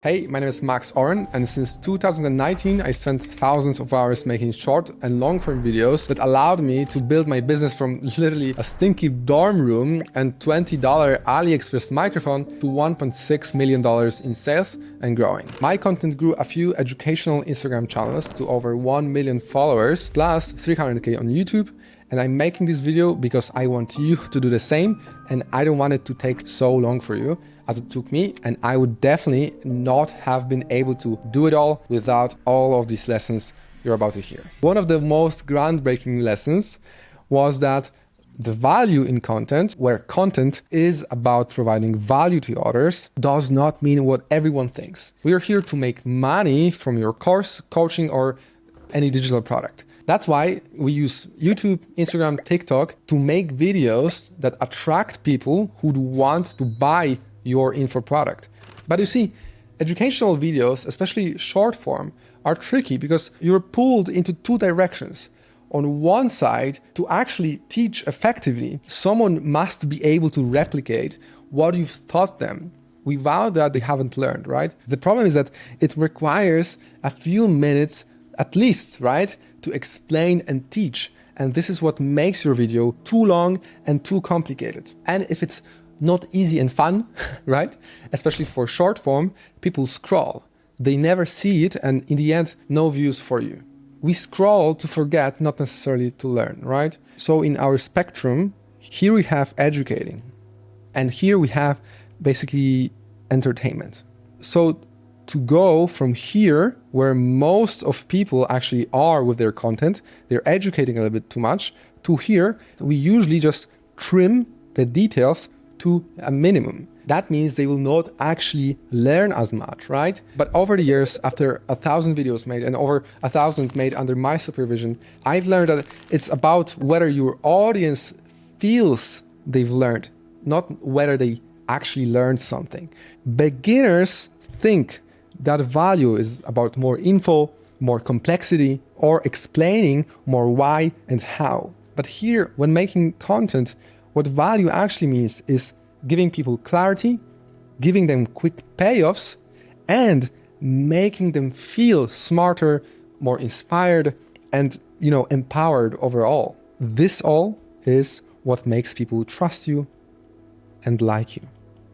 Hey, my name is Max Auren, and since 2019 I spent thousands of hours making short and long-form videos that allowed me to build my business from literally a stinky dorm room and $20 AliExpress microphone to $1.6 million in sales and growing. My content grew a few educational Instagram channels to over 1 million followers plus 300k on YouTube. And I'm making this video because I want you to do the same, and I don't want it to take so long for you as it took me, and I would definitely not have been able to do it all without all of these lessons you're about to hear. One of the most groundbreaking lessons was that the value in content, where content is about providing value to others, does not mean what everyone thinks. We are here to make money from your course, coaching, or any digital product. That's why we use YouTube, Instagram, TikTok to make videos that attract people who want to buy your info product. But you see, educational videos, especially short form, are tricky because you're pulled into two directions. On one side, to actually teach effectively, someone must be able to replicate what you've taught them without that they haven't learned, right? The problem is that it requires a few minutes at least, right, to explain and teach. And this is what makes your video too long and too complicated. And if it's not easy and fun, right, especially for short form, people scroll. They never see it, and in the end, no views for you. We scroll to forget, not necessarily to learn, right? So in our spectrum, here we have educating, and here we have basically entertainment. So to go from here, where most of people actually are with their content, they're educating a little bit too much, to here, we usually just trim the details to a minimum. That means they will not actually learn as much, right? But over the years, after 1,000 videos made and over 1,000 made under my supervision, I've learned that it's about whether your audience feels they've learned, not whether they actually learned something. Beginners think that value is about more info, more complexity, or explaining more why and how. But here, when making content, what value actually means is giving people clarity, giving them quick payoffs, and making them feel smarter, more inspired, and, empowered overall. This all is what makes people trust you and like you.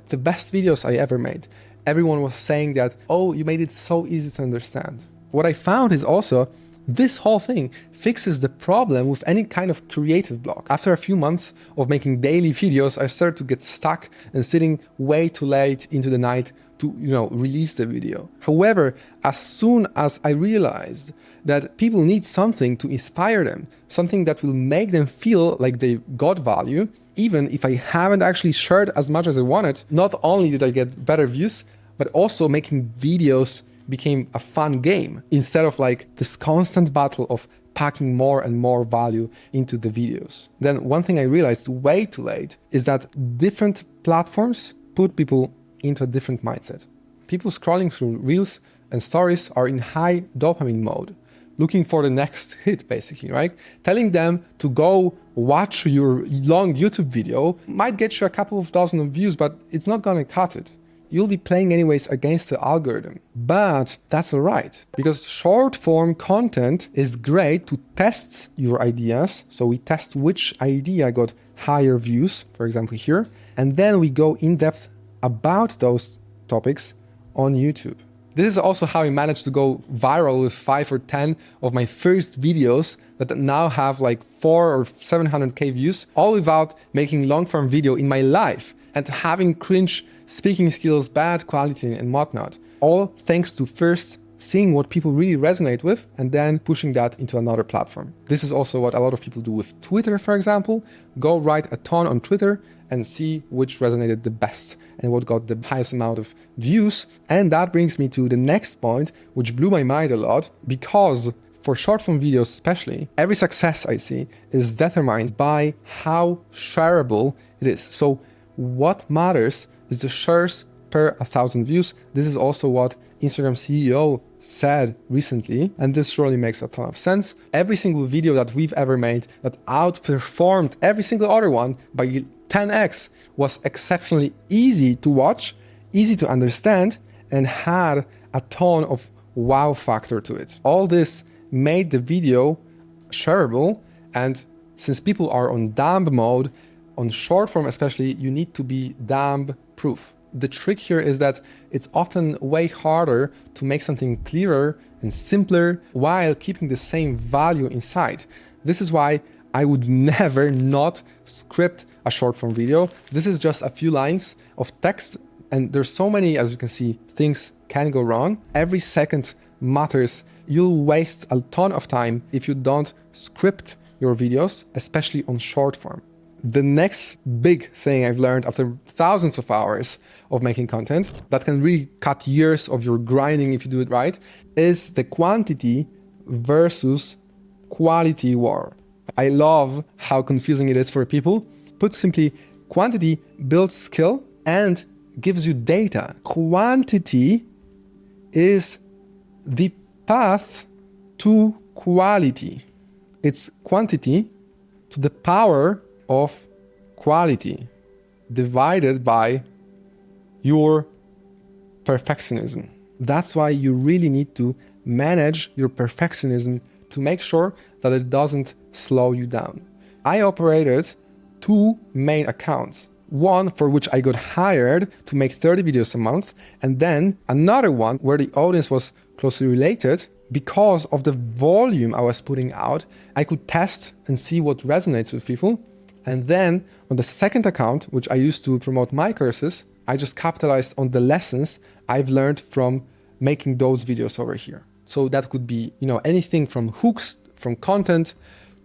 The best videos I ever made, everyone was saying that, oh, you made it so easy to understand. What I found is also this whole thing fixes the problem with any kind of creative block. After a few months of making daily videos, I started to get stuck and sitting way too late into the night to, release the video. However, as soon as I realized that people need something to inspire them, something that will make them feel like they got value, even if I haven't actually shared as much as I wanted, not only did I get better views, but also making videos became a fun game instead of like this constant battle of packing more and more value into the videos. Then one thing I realized way too late is that different platforms put people into a different mindset. People scrolling through reels and stories are in high dopamine mode, looking for the next hit basically, right? Telling them to go watch your long YouTube video might get you a couple of dozen of views, but it's not gonna cut it. You'll be playing anyways against the algorithm. But that's all right, because short form content is great to test your ideas. So we test which idea got higher views, for example here, and then we go in depth about those topics on YouTube. This is also how I managed to go viral with 5 or 10 of my first videos that now have like 400 or 700k views, all without making long form video in my life and having cringe speaking skills, bad quality and whatnot. All thanks to first seeing what people really resonate with and then pushing that into another platform. This is also what a lot of people do with Twitter, for example. Go write a ton on Twitter and see which resonated the best and what got the highest amount of views. And that brings me to the next point, which blew my mind a lot, because for short form videos especially, every success I see is determined by how shareable it is. So what matters is the shares per 1,000 views. This is also what Instagram CEO said recently, and this surely makes a ton of sense. Every single video that we've ever made that outperformed every single other one by 10x was exceptionally easy to watch, easy to understand, and had a ton of wow factor to it. All this made the video shareable, and since people are on dumb mode, on short form especially, you need to be dumb proof. The trick here is that it's often way harder to make something clearer and simpler while keeping the same value inside. This is why I would never not script a short form video. This is just a few lines of text, and there's so many, as you can see, things can go wrong. Every second matters. You'll waste a ton of time if you don't script your videos, especially on short form. The next big thing I've learned after thousands of hours of making content that can really cut years of your grinding if you do it right is the quantity versus quality war. I love how confusing it is for people. Put simply, quantity builds skill and gives you data. Quantity is the path to quality. It's quantity to the power of quality divided by your perfectionism. That's why you really need to manage your perfectionism to make sure that it doesn't slow you down. I operated 2 main accounts. One for which I got hired to make 30 videos a month, and then another one where the audience was closely related. Because of the volume I was putting out, I could test and see what resonates with people. And then on the second account, which I used to promote my courses, I just capitalized on the lessons I've learned from making those videos over here. So that could be, anything from hooks, from content,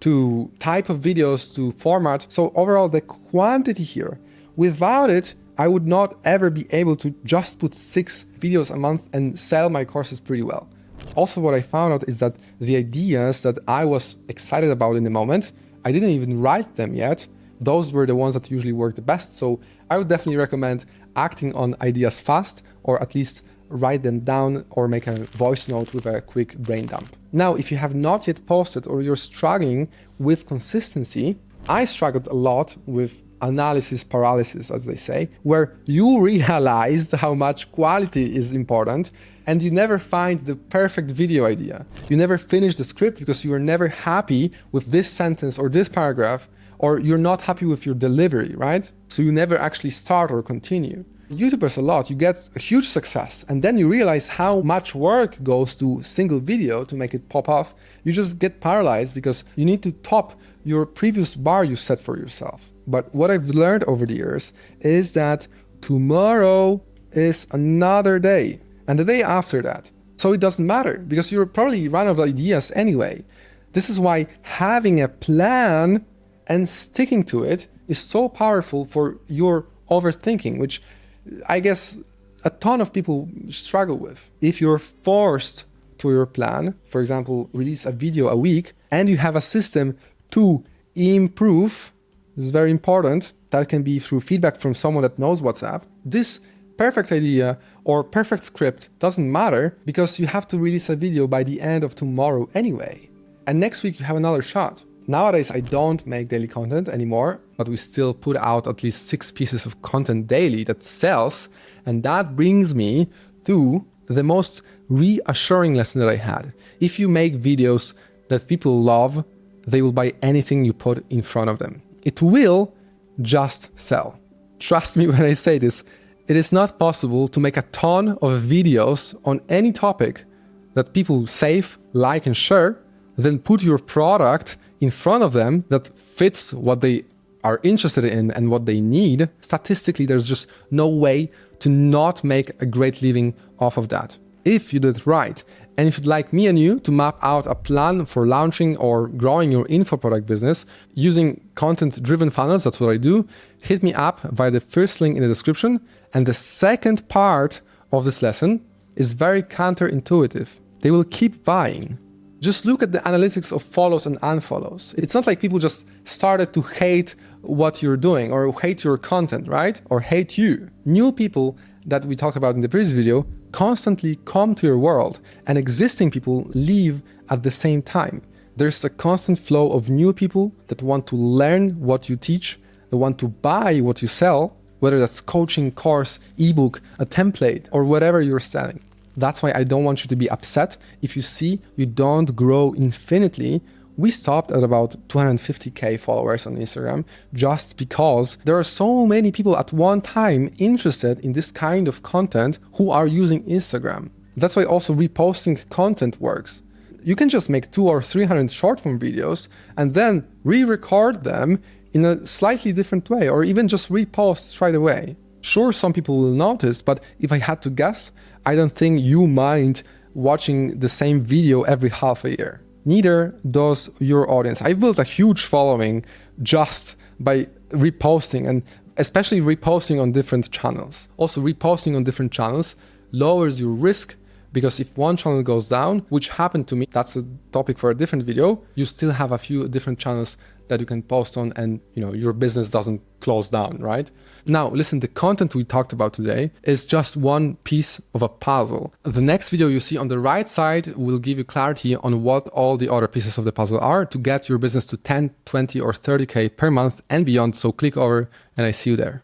to type of videos, to format. So overall, the quantity here, without it, I would not ever be able to just put 6 videos a month and sell my courses pretty well. Also, what I found out is that the ideas that I was excited about in the moment, I didn't even write them yet. Those were the ones that usually work the best. So I would definitely recommend acting on ideas fast, or at least write them down or make a voice note with a quick brain dump. Now, if you have not yet posted or you're struggling with consistency, I struggled a lot with analysis paralysis, as they say, where you realized how much quality is important and you never find the perfect video idea. You never finish the script because you are never happy with this sentence or this paragraph, or you're not happy with your delivery, right? So you never actually start or continue. YouTubers a lot, you get a huge success and then you realize how much work goes to a single video to make it pop off. You just get paralyzed because you need to top your previous bar you set for yourself. But what I've learned over the years is that tomorrow is another day and the day after that. So it doesn't matter because you're probably run out of ideas anyway. This is why having a plan and sticking to it is so powerful for your overthinking, which I guess a ton of people struggle with. If you're forced to your plan, for example, release a video a week, and you have a system to improve, this is very important, that can be through feedback from someone that knows what's up. This perfect idea or perfect script doesn't matter because you have to release a video by the end of tomorrow anyway. And next week you have another shot. Nowadays, I don't make daily content anymore, but we still put out at least 6 pieces of content daily that sells. And that brings me to the most reassuring lesson that I had. If you make videos that people love, they will buy anything you put in front of them. It will just sell. Trust me when I say this, it is not possible to make a ton of videos on any topic that people save, like, and share, then put your product in front of them that fits what they are interested in and what they need. Statistically, there's just no way to not make a great living off of that. If you did it right, and if you'd like me and you to map out a plan for launching or growing your info product business using content-driven funnels, that's what I do, hit me up via the first link in the description. And the second part of this lesson is very counterintuitive. They will keep buying. Just look at the analytics of follows and unfollows. It's not like people just started to hate what you're doing or hate your content, right? Or hate you. New people that we talked about in the previous video constantly come to your world, and existing people leave at the same time. There's a constant flow of new people that want to learn what you teach, that want to buy what you sell, whether that's coaching, course, ebook, a template, or whatever you're selling. That's why I don't want you to be upset if you see you don't grow infinitely. We stopped at about 250K followers on Instagram just because there are so many people at one time interested in this kind of content who are using Instagram. That's why also reposting content works. You can just make 200 or 300 short form videos and then re-record them in a slightly different way, or even just repost straight away. Sure, some people will notice, but if I had to guess, I don't think you mind watching the same video every half a year. Neither does your audience. I built a huge following just by reposting, and especially reposting on different channels. Also, reposting on different channels lowers your risk, because if one channel goes down, which happened to me, that's a topic for a different video, you still have a few different channels that you can post on, and your business doesn't close down, right? Now, listen, the content we talked about today is just one piece of a puzzle. The next video you see on the right side will give you clarity on what all the other pieces of the puzzle are to get your business to 10, 20, or 30K per month and beyond. So click over and I see you there.